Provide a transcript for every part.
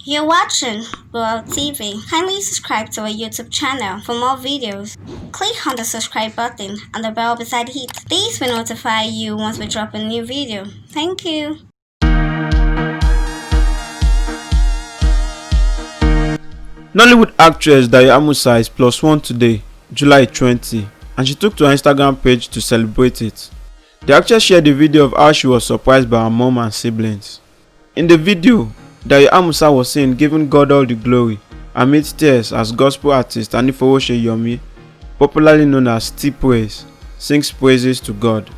You're watching World TV. Kindly subscribe to our YouTube channel for more videos. Click on the subscribe button and the bell beside it. These will notify you once we drop a new video. Thank you. Nollywood actress Dayo Amusa is +1 today, July 20, and she took to her Instagram page to celebrate it. The actress shared a video of how she was surprised by her mom and siblings. In the video, Dayo Amusa was seen giving God all the glory amidst tears as gospel artist Anifowose Yomi, popularly known as T-Praise, sings praises to God.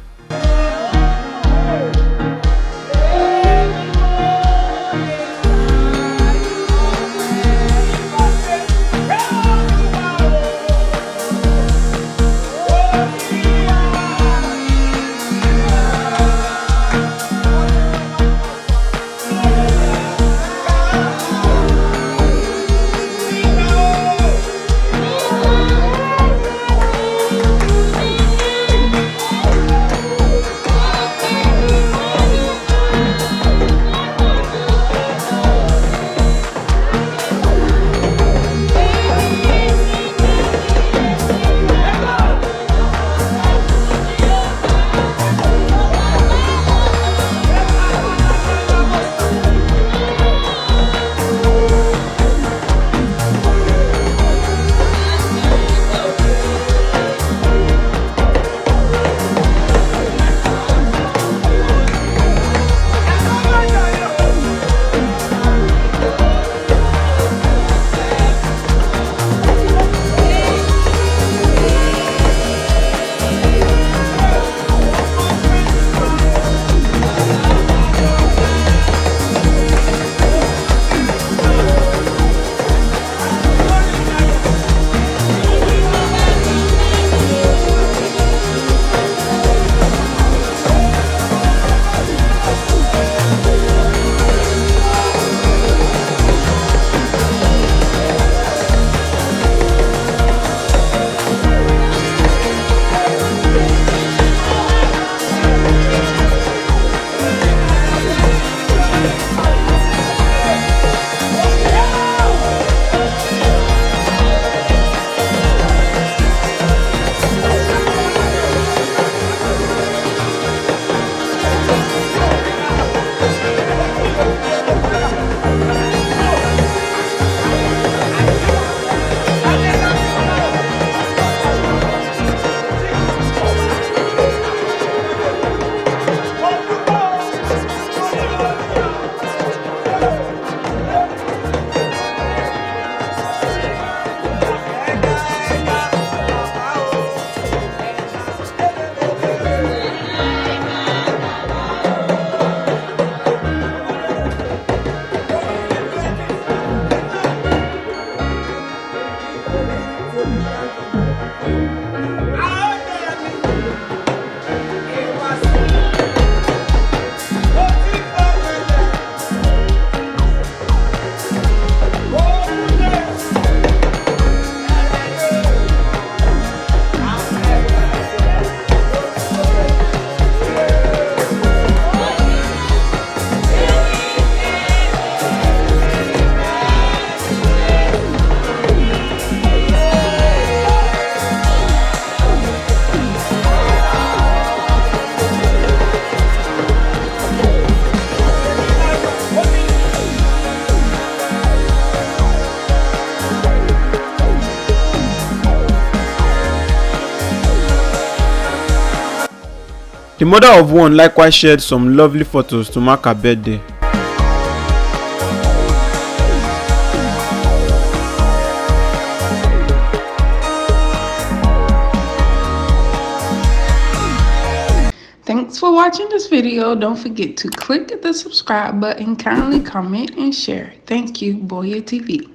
The mother of one likewise shared some lovely photos to mark her birthday. Thanks for watching this video. Don't forget to click the subscribe button, kindly comment and share. Thank you, Boya TV.